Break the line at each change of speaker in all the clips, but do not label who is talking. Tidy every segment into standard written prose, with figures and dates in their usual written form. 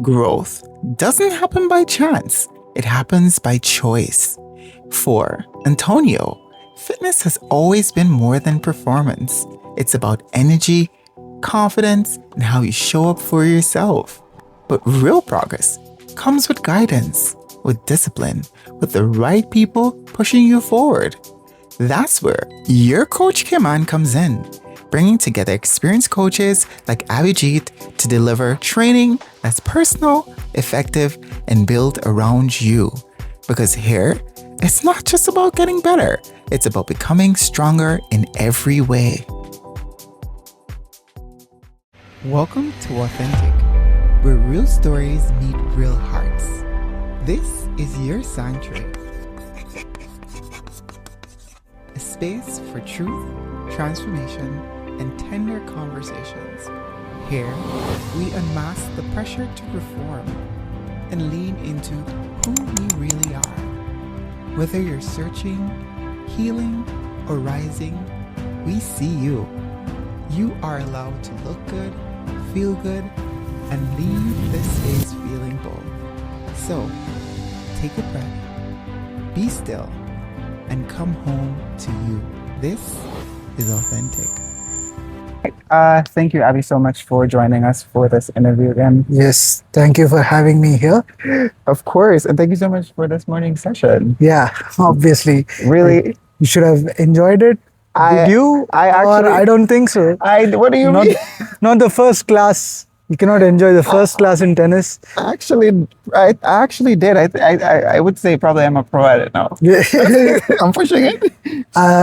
Growth doesn't happen by chance, it happens by choice. For Antonio, fitness has always been more than performance. It's about energy, confidence, and how you show up for yourself. But real progress comes with guidance, with discipline, with the right people pushing you forward. That's where your coach Kiman comes in, bringing together experienced coaches like Abhijit to deliver training that's personal, effective, and built around you. Because here, it's not just about getting better, it's about becoming stronger in every way. Welcome to Authentic, where real stories meet real hearts. This is your sanctuary. A space for truth, transformation, and tender conversations. Here, we unmask the pressure to perform and lean into who we really are. Whether you're searching, healing, or rising, we see you. You are allowed to look good, feel good, and leave this space feeling bold. So, take a breath, be still, and come home to you. This is Authentic. Thank you, Abby, so much for joining us for this interview again.
Yes, thank you for having me here.
Of course, and thank you so much for this morning session.
Yeah, obviously.
Really,
You should have enjoyed it. Did you? I don't think so.
What do you mean?
Not the first class. You cannot enjoy the first class in tennis.
Actually, I actually did. I would say probably I'm a pro at it now. I'm pushing it.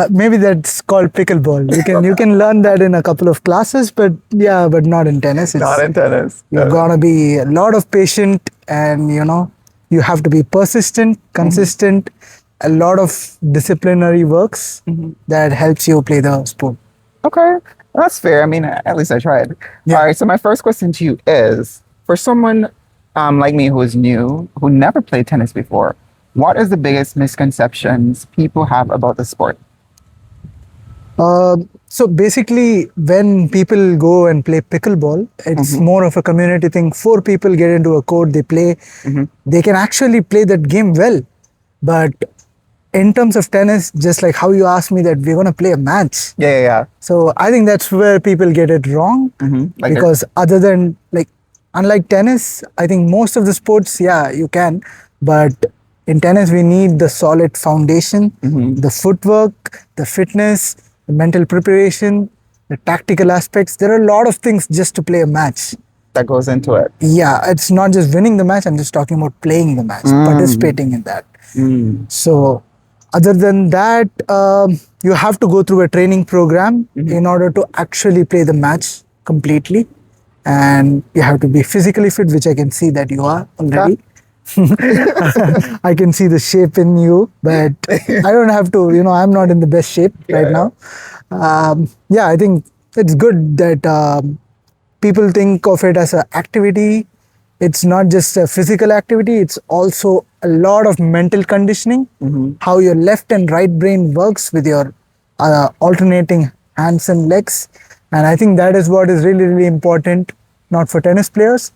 Maybe that's called pickleball. You can learn that in a couple of classes, but not in tennis.
Not in tennis.
You're gonna be a lot of patient, and you have to be persistent, consistent. A lot of disciplinary works that helps you play the sport.
Okay, that's fair. I mean, at least I tried.
Yeah.
All right, so my first question to you is, for someone like me who is new, who never played tennis before, what is the biggest misconceptions people have about the sport?
So basically, when people go and play pickleball, it's more of a community thing. 4 people get into a court, they play. They can actually play that game well. But in terms of tennis, just like how you asked me that we're going to play a match.
Yeah.
So I think that's where people get it wrong. Because unlike tennis, I think most of the sports, you can. But in tennis, we need the solid foundation, the footwork, the fitness, the mental preparation, the tactical aspects. There are a lot of things just to play a match.
That goes into it.
Yeah, it's not just winning the match. I'm just talking about playing the match, participating in that. So other than that, you have to go through a training program in order to actually play the match completely. And you have to be physically fit, which I can see that you are already. I can see the shape in you, but I don't have to, I'm not in the best shape right now. I think it's good that people think of it as an activity. It's not just a physical activity, it's also a lot of mental conditioning, how your left and right brain works with your alternating hands and legs. And I think that is what is really, really important, not for tennis players,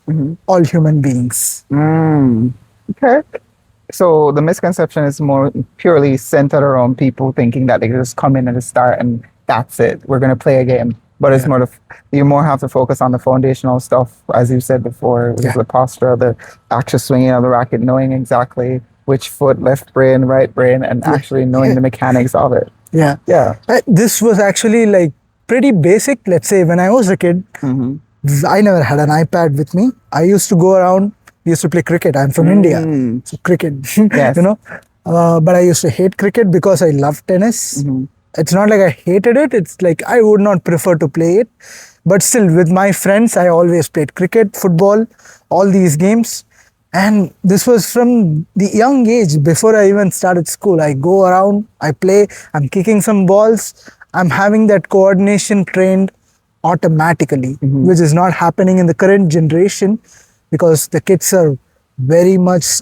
all human beings.
Okay. So the misconception is more purely centered around people thinking that they just come in at the start and that's it. We're going to play a game. But it's more you more have to focus on the foundational stuff, as you said before, the posture, the actual swinging of the racket, knowing exactly which foot, left brain, right brain, and actually knowing the mechanics of it.
Yeah. This was actually like pretty basic. Let's say when I was a kid, I never had an iPad with me. I used to go around, we used to play cricket. I'm from India, so cricket,
Yes.
But I used to hate cricket because I love tennis. It's not like I hated it. It's like I would not prefer to play it. But still, with my friends, I always played cricket, football, all these games. And this was from the young age, before I even started school. I go around, I play, I'm kicking some balls. I'm having that coordination trained automatically, which is not happening in the current generation because the kids are very much,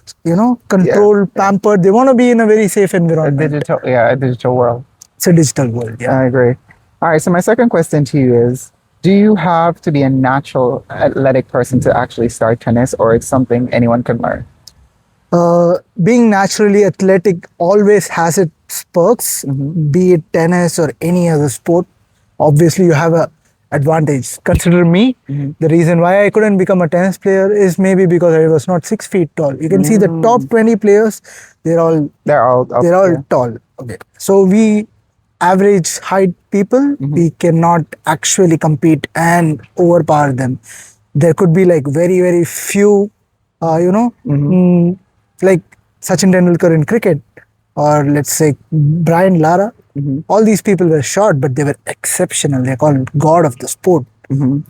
controlled, pampered. They want to be in a very safe environment.
A digital world.
It's a digital world. Yeah.
I agree. All right. So my second question to you is, Do you have to be a natural athletic person to actually start tennis, or it's something anyone can learn?
Being naturally athletic always has its perks, be it tennis or any other sport. Obviously, you have a advantage. Consider me. The reason why I couldn't become a tennis player is maybe because I was not 6 feet tall. You can see the top 20 players; they're all
They're all up
they're all
there.
tall. Okay, so we average height people, we cannot actually compete and overpower them. There could be like very few, like Sachin Tendulkar in cricket, or let's say Brian Lara. All these people were short, but they were exceptional. They're called god of the sport.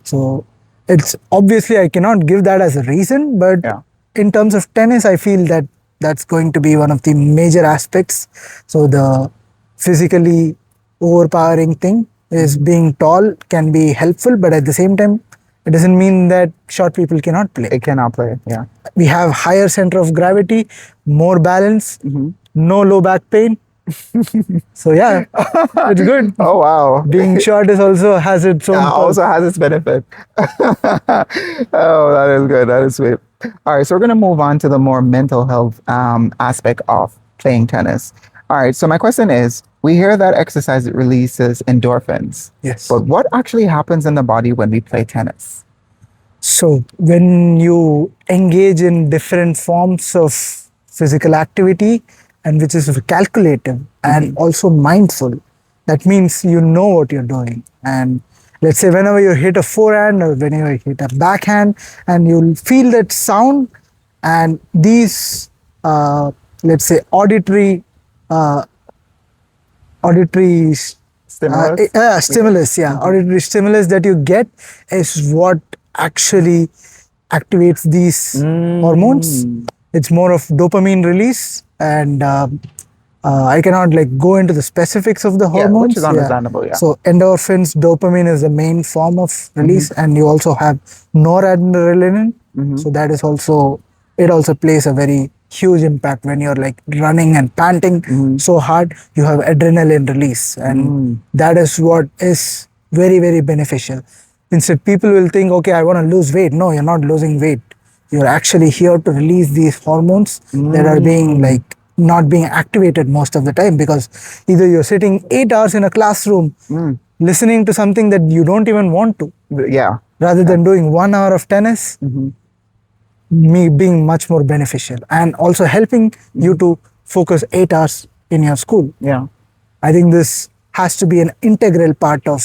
So it's obviously I cannot give that as a reason, but
Yeah.
in terms of tennis, I feel that that's going to be one of the major aspects. So the physically overpowering thing is being tall can be helpful, but at the same time, it doesn't mean that short people cannot play.
It cannot play. Yeah.
We have higher center of gravity, more balance, no low back pain. So yeah, it's good.
Oh wow.
Being short is also has its own perks.
Also has its benefit. Oh, that is good. That is sweet. All right, so we're gonna move on to the more mental health aspect of playing tennis. All right, so my question is: we hear that exercise releases endorphins.
Yes.
But what actually happens in the body when we play tennis?
So when you engage in different forms of physical activity and which is calculative and also mindful, that means you know what you're doing. And let's say whenever you hit a forehand or whenever you hit a backhand and you'll feel that sound and these let's say uh, auditory
Stimulus?
stimulus, yeah. Auditory stimulus that you get is what actually activates these hormones. It's more of dopamine release, and I cannot like go into the specifics of the
Yeah,
hormones.
which is understandable, yeah.
So endorphins, dopamine is the main form of release, and you also have noradrenaline. So that is also it also plays a very huge impact when you're like running and panting so hard. You have adrenaline release, and that is what is very beneficial. Instead, people will think, okay, I want to lose weight. No, you're not losing weight. You're actually here to release these hormones that are being like not being activated most of the time, because either you're sitting 8 hours in a classroom listening to something that you don't even want to,
Yeah.
rather than doing 1 hour of tennis, me being much more beneficial and also helping you to focus 8 hours in your school.
Yeah.
I think this has to be an integral part of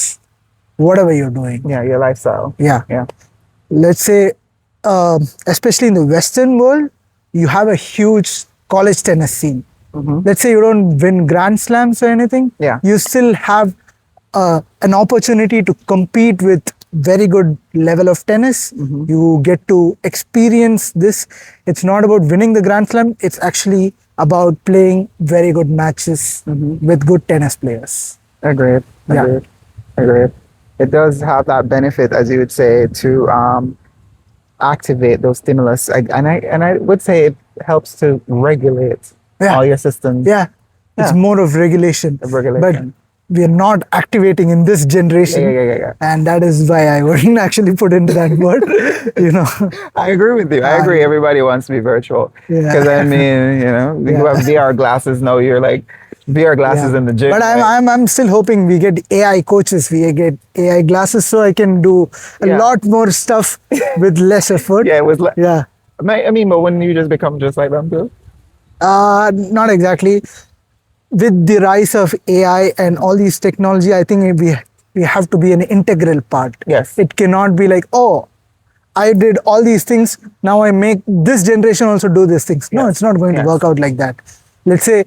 whatever you're doing.
Yeah, your lifestyle.
Yeah.
Yeah.
Let's say, especially in the Western world, you have a huge college tennis scene. Let's say you don't win Grand Slams or anything.
Yeah.
You still have an opportunity to compete with very good level of tennis. You get to experience this. It's not about winning the Grand Slam. It's actually about playing very good matches with good tennis players.
Agreed.
Yeah.
Agreed. Agreed. It does have that benefit, as you would say, to activate those stimulus. And I would say it helps to regulate
Yeah.
all your systems.
Yeah, it's
Yeah.
more of regulation.
Of regulation.
But we are not activating in this generation.
Yeah.
And that is why I wouldn't actually put into that word, you know.
I agree with you. I agree. Everybody wants to be virtual.
Yeah.
Because I mean, you know, you
Yeah.
have VR glasses. No, you're like VR glasses
Yeah.
in the gym.
But
right?
I'm still hoping we get AI coaches, we get AI glasses, so I can do a
Yeah.
lot more stuff with less effort.
Yeah, it was.
Yeah.
I mean, but wouldn't you just become just like them too?
Not exactly. With the rise of AI and all these technology, I think we have to be an integral part.
Yes.
It cannot be like, oh, I did all these things, now I make this generation also do these things. No,
Yes.
it's not going to
Yes.
work out like that. Let's say,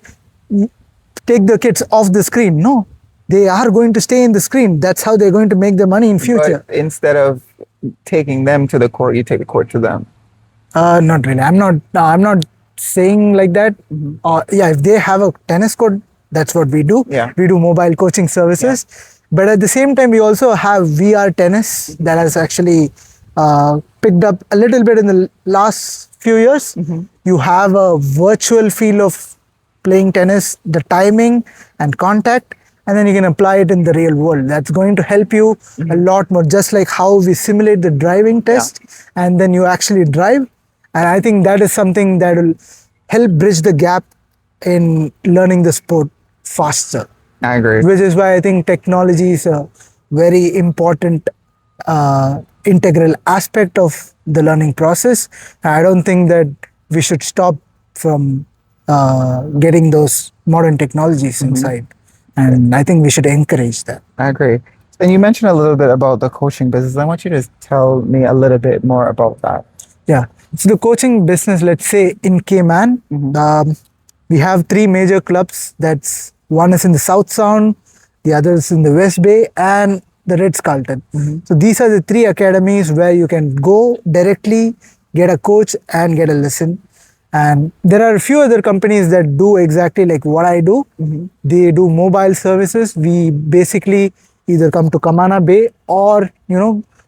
take the kids off the screen. No, they are going to stay in the screen. That's how they're going to make their money in future.
But instead of taking them to the court, you take the court to them.
Not really. I'm not saying like that. Yeah, if they have a tennis court, that's what we do.
Yeah.
We do mobile coaching services. But at the same time, we also have VR tennis that has actually picked up a little bit in the last few years. You have a virtual feel of playing tennis, the timing and contact, and then you can apply it in the real world. That's going to help you a lot more, just like how we simulate the driving test and then you actually drive. And I think that is something that will help bridge the gap in learning the sport faster.
I agree.
Which is why I think technology is a very important integral aspect of the learning process. I don't think that we should stop from getting those modern technologies inside. And I think we should encourage that.
I agree. And you mentioned a little bit about the coaching business. I want you to tell me a little bit more about that.
Yeah. So the coaching business, let's say in Cayman, we have three major clubs. That's one is in the South Sound, the other is in the West Bay, and the Ritz-Carlton. So these are the three academies where you can go directly, get a coach, and get a lesson. And there are a few other companies that do exactly like what I do. They do mobile services. We basically either come to Kamana Bay, or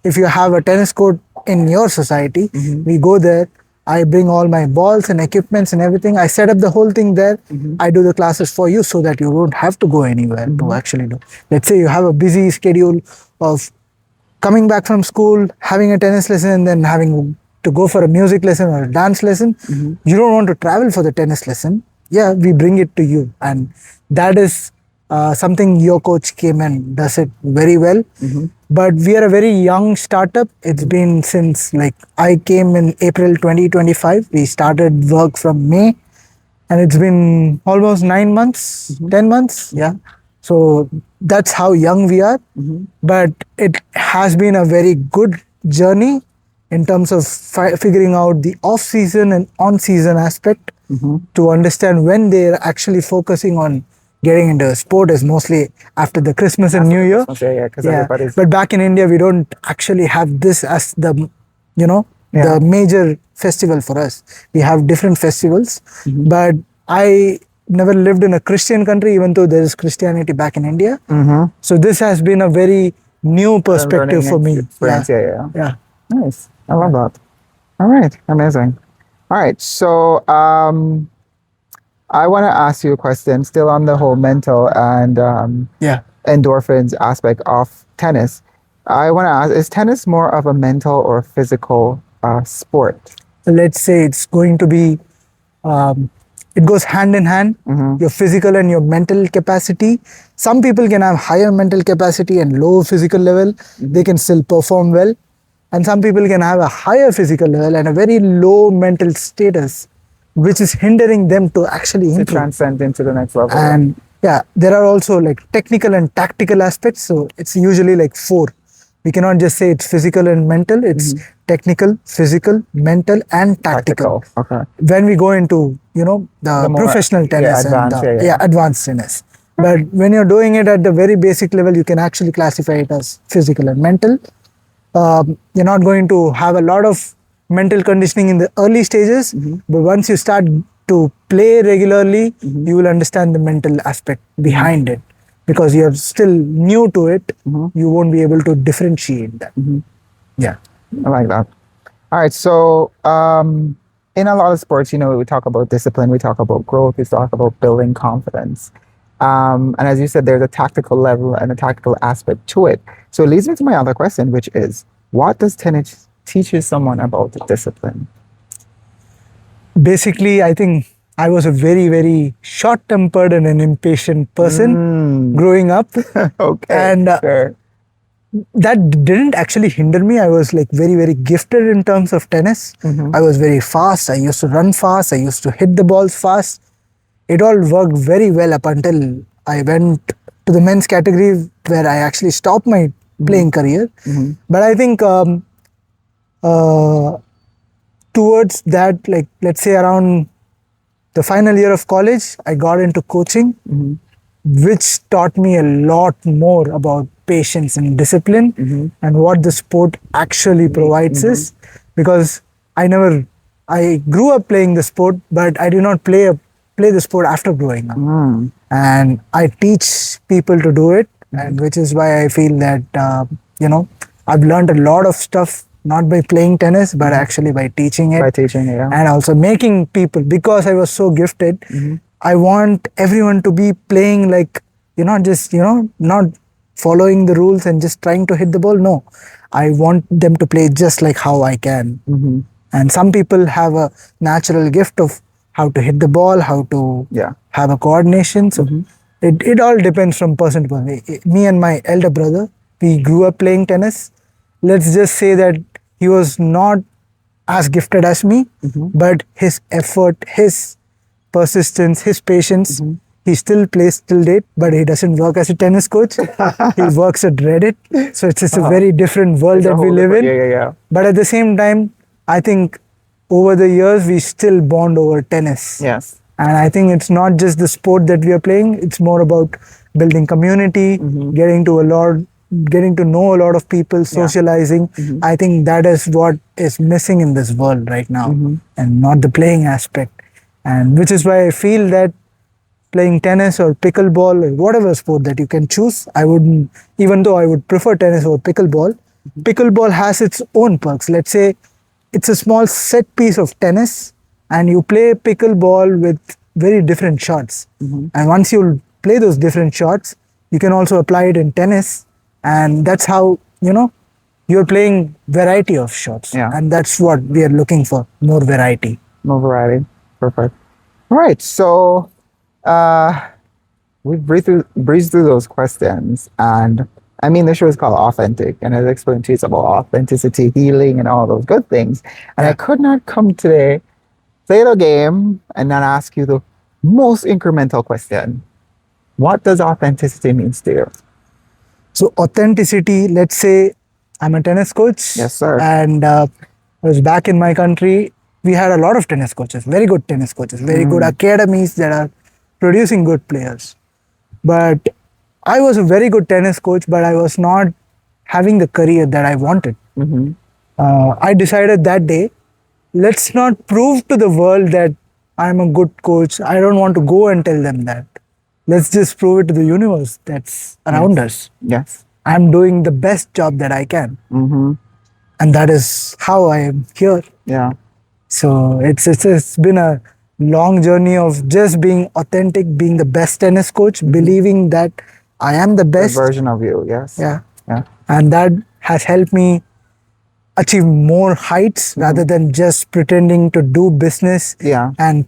if you have a tennis court in your society, we go there. I bring all my balls and equipments and everything. I set up the whole thing there. I do the classes for you so that you don't have to go anywhere to actually do. Let's say you have a busy schedule of coming back from school, having a tennis lesson, and then having to go for a music lesson or a dance lesson. You don't want to travel for the tennis lesson. Yeah, we bring it to you. And that is something your coach came and does it very well. But we are a very young startup. It's been since I came in April 2025. We started work from May, and it's been almost 9 months, 10 months. Yeah. So that's how young we are. But it has been a very good journey in terms of figuring out the off-season and on-season aspect to understand when they're actually focusing on getting into sport is mostly after the Christmas and New Year. But back in India, we don't actually have this as the, the major festival for us. We have different festivals, but I never lived in a Christian country, even though there is Christianity back in India. So this has been a very new perspective for me. Yeah.
Nice. I love that. All right. Amazing. All right. So, I want to ask you a question still on the whole mental and endorphins aspect of tennis. I want to ask, is tennis more of a mental or physical sport?
Let's say it's going to be, it goes hand in hand, your physical and your mental capacity. Some people can have higher mental capacity and low physical level. They can still perform well. And some people can have a higher physical level and a very low mental status, which is hindering them to actually improve.
To transcend into the next level.
And there are also technical and tactical aspects. So it's usually 4. We cannot just say it's physical and mental. It's technical, physical, mental, and tactical.
Okay.
When we go into, the professional tennis and advanced tennis. But when you're doing it at the very basic level, you can actually classify it as physical and mental. You're not going to have a lot of mental conditioning in the early stages, but once you start to play regularly, you will understand the mental aspect behind it, because you're still new to it. You won't be able to differentiate that. Yeah,
I like that. All right, so in a lot of sports, we talk about discipline, we talk about growth, we talk about building confidence, and as you said, there's a tactical level and a tactical aspect to it. So it leads me to my other question, which is, what does tennis teaches someone about discipline?
Basically, I think I was a very, very short-tempered and an impatient person growing up.
Okay.
And that didn't actually hinder me. I was very, very gifted in terms of tennis. I was very fast. I used to run fast. I used to hit the balls fast. It all worked very well up until I went to the men's category, where I actually stopped my playing career. But I think towards that, let's say around the final year of college, I got into coaching, which taught me a lot more about patience and discipline and what the sport actually provides us. Because I grew up playing the sport, but I did not play the sport after growing up. And I teach people to do it, and which is why I feel that, I've learned a lot of stuff, not by playing tennis, but actually by teaching it. And also making people, because I was so gifted, I want everyone to be playing like You're not just, not following the rules and just trying to hit the ball. No, I want them to play just like how I can. And some people have a natural gift of how to hit the ball, how to
Yeah.
have a coordination. So it all depends from person to person. Me and my elder brother, we grew up playing tennis. Let's just say that he was not as gifted as me, but his effort, his persistence, his patience, he still plays till date, but he doesn't work as a tennis coach. He works at Reddit. So it's just a very different world
It's a
that we
whole
live in.
different- yeah.
But at the same time, I think over the years, we still bond over tennis.
Yes.
And I think it's not just the sport that we are playing, it's more about building community, getting to know a lot of people, socializing. I think that is what is missing in this world right now, and not the playing aspect. And which is why I feel that playing tennis or pickleball or whatever sport that you can choose, I wouldn't, even though I would prefer tennis over pickleball, pickleball has its own perks. Let's say it's a small set piece of tennis and you play pickleball with very different shots. And once you play those different shots, you can also apply it in tennis. And that's how, you're playing variety of shots.
Yeah.
And that's what we are looking for, more variety.
More variety. Perfect. All right. So we breezed through those questions, and I mean the show is called Authentic, and as I explained to you, it's about authenticity, healing, and all those good things. And I could not come today, play the game, and not ask you the most incremental question. What does authenticity means to you?
So authenticity, let's say I'm a tennis coach.
Yes, sir.
And I was back in my country. We had a lot of tennis coaches, very good tennis coaches, very good academies that are producing good players. But I was a very good tennis coach, but I was not having the career that I wanted. I decided that day, let's not prove to the world that I'm a good coach. I don't want to go and tell them that. Let's just prove it to the universe that's around us.
Yes.
I'm doing the best job that I can. And that is how I am here.
Yeah.
So it's been a long journey of just being authentic, being the best tennis coach, believing that I am the
The
best.
version of you. Yes.
Yeah.
Yeah.
And that has helped me achieve more heights rather than just pretending to do business
Yeah.
and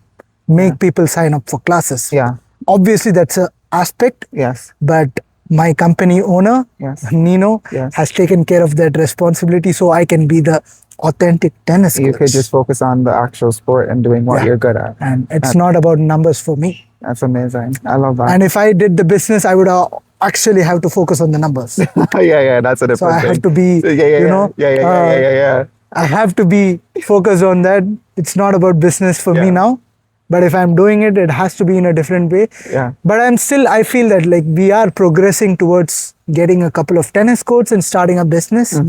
make people sign up for classes.
Yeah.
Obviously, that's an aspect,
Yes.
but my company owner,
Yes.
Nino,
Yes.
has taken care of that responsibility so I can be the authentic tennis
You
coach.
could just focus on the actual sport and doing what
Yeah.
you're good at.
And it's not about numbers for me.
That's amazing. I love that.
And if I did the business, I would actually have to focus on the numbers.
yeah, that's a different
So I
thing.
have to be,
yeah.
I have to be focused on that. It's not about business for
Yeah.
me now. But if I'm doing it, it has to be in a different way.
Yeah.
But I feel that like we are progressing towards getting a couple of tennis courts and starting a business.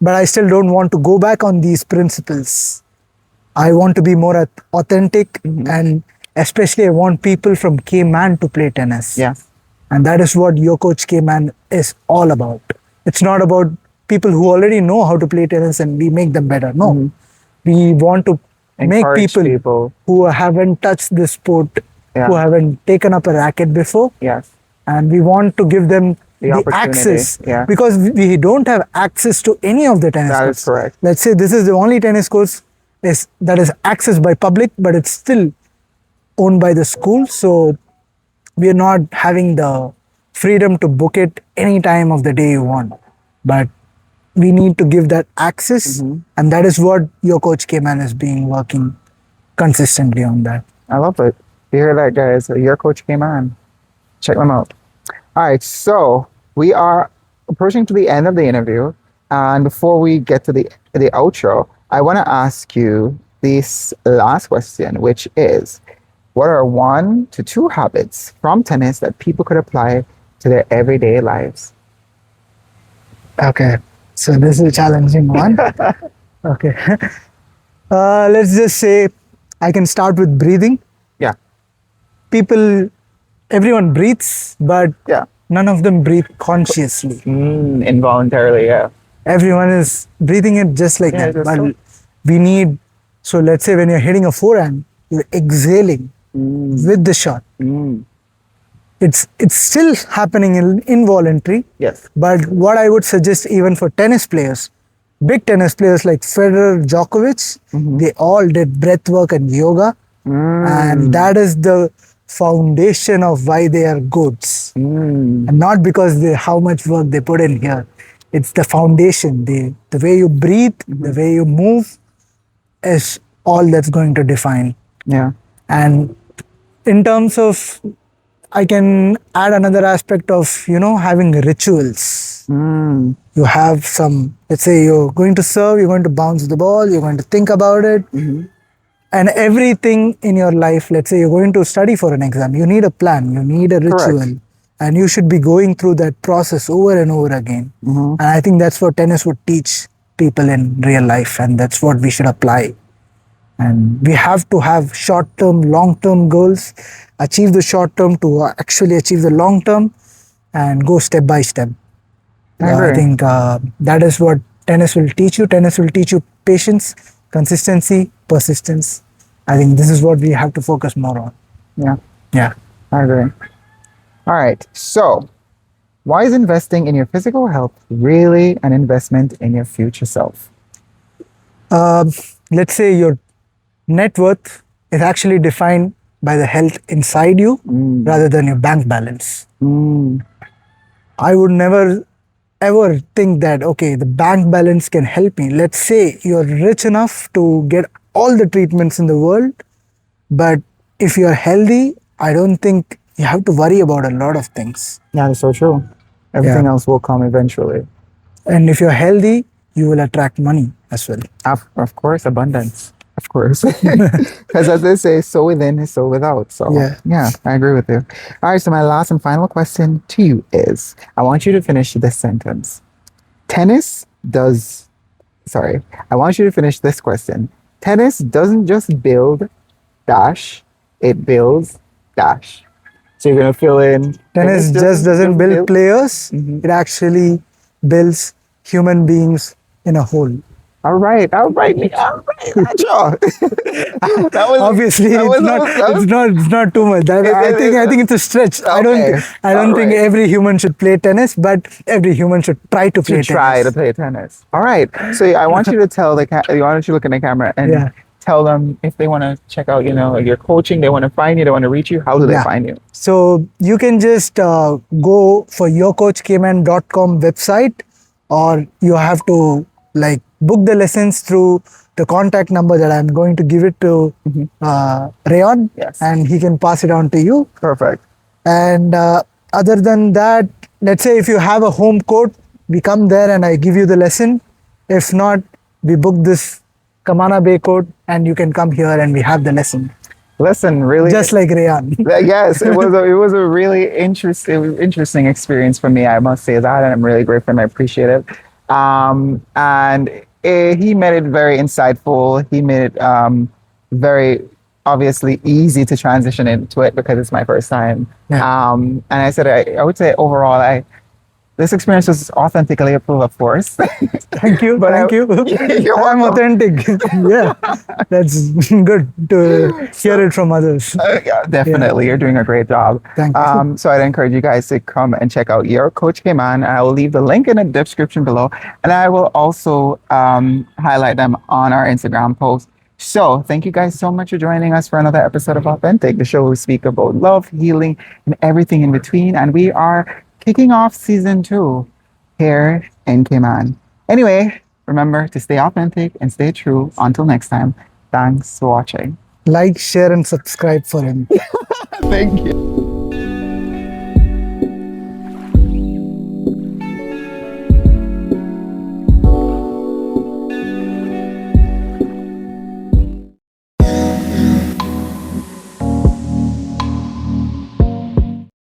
But I still don't want to go back on these principles. I want to be more authentic, and especially I want people from Cayman to play tennis.
Yeah.
And that is what Your Coach Cayman is all about. It's not about people who already know how to play tennis and we make them better. No. We want to
Encourage
make
people.
who haven't touched this sport,
Yeah.
who haven't taken up a racket before,
Yes.
and we want to give them
The
the
opportunity,
access,
yeah.
because we don't have access to any of the tennis
That
courts.
is correct.
Let's say this is the only tennis course that is accessed by public, but it's still owned by the school. So we are not having the freedom to book it any time of the day you want. But we need to give that access, and that is what Your Coach Cayman is working consistently on that.
I love it. You hear that, guys? Your coach came on. Check them out. All right, so we are approaching to the end of the interview, and before we get to the outro, I want to ask you this last question, which is, what are 1 to 2 habits from tennis that people could apply to their everyday lives?
Okay, so this is a challenging one. Okay, let's just say I can start with breathing.
Yeah.
Everyone breathes, but
Yeah.
none of them breathe consciously.
Involuntarily, yeah.
Everyone is breathing it just like
Yeah,
that.
just
But we need, so let's say when you're hitting a forehand, you're exhaling with the shot. it's still happening involuntary.
Yes.
But what I would suggest, even for tennis players, big tennis players like Federer, Djokovic, they all did breath work and yoga, and that is the foundation of why they are goods, and not because they how much work they put in here. It's the foundation. The way you breathe, the way you move, is all that's going to define.
Yeah.
And in terms of, I can add another aspect of, having rituals. You have some, let's say you're going to serve, you're going to bounce the ball, you're going to think about it. And everything in your life, let's say you're going to study for an exam, you need a plan, you need a ritual.
Correct.
And you should be going through that process over and over again. And I think that's what tennis would teach people in real life, and that's what we should apply. And we have to have short-term, long-term goals, achieve the short-term to actually achieve the long-term, and go step by step.
I
I
agree.
think that is what tennis will teach you. Tennis will teach you patience, consistency, persistence. I think this is what we have to focus more on.
Yeah.
Yeah.
I agree. All right. So, why is investing in your physical health really an investment in your future self?
Let's say your net worth is actually defined by the health inside you rather than your bank balance. I would never ever think that, okay, the bank balance can help me. Let's say you're rich enough to get all the treatments in the world, but if you're healthy, I don't think you have to worry about a lot of things.
Yeah, that's so true. Everything
Yeah.
else will come eventually.
And if you're healthy, you will attract money as well.
Of course, abundance. Of course. Because as they say, so within is so without. So,
Yeah.
I agree with you. All right. So, my last and final question to you is I want you to finish this sentence. Tennis does, sorry, I want you to finish this question. Tennis doesn't just build dash, it builds dash. So, you're going to fill in.
Tennis just doesn't build players, it actually builds human beings in a whole.
All right, Nacho. That was
Obviously,
that was
it's not too much. I think it's a stretch. I don't
Okay.
think every human should play tennis, but every human should try to play
try to
tennis.
play tennis. All right. So I want you to tell I want you to look in the camera and
Yeah.
tell them if they want to check out, your coaching, they want to find you, they want to reach you. How do they
Yeah.
find you?
So you can just go for yourcoachkman.com website, or you have to book the lessons through the contact number that I'm going to give it to Rayon,
Yes.
and he can pass it on to you.
Perfect.
And other than that, let's say if you have a home court, we come there and I give you the lesson. If not, we book this Kamana Bay court and you can come here and we have the lesson.
Listen, really,
Just like Rayan.
yes, it was a really interesting experience for me. I must say that, and I'm really grateful and I appreciate it. And he made it very insightful. He made it very obviously easy to transition into it because it's my first time.
Yeah.
And I said I would say overall this experience was authentically approved, of course.
Thank you.
But
Thank you.
You're
I'm
welcome.
authentic. Yeah. That's good to hear it from others.
Yeah, definitely. You're doing a great job.
Thank you.
So I'd encourage you guys to come and check out Your Coach Came On. I will leave the link in the description below. And I will also highlight them on our Instagram post. So thank you guys so much for joining us for another episode of Authentic, the show where we speak about love, healing, and everything in between. And we are kicking off season 2 here in Cayman. Anyway, remember to stay authentic and stay true. Until next time, thanks for watching.
Like, share, and subscribe for him.
Thank you.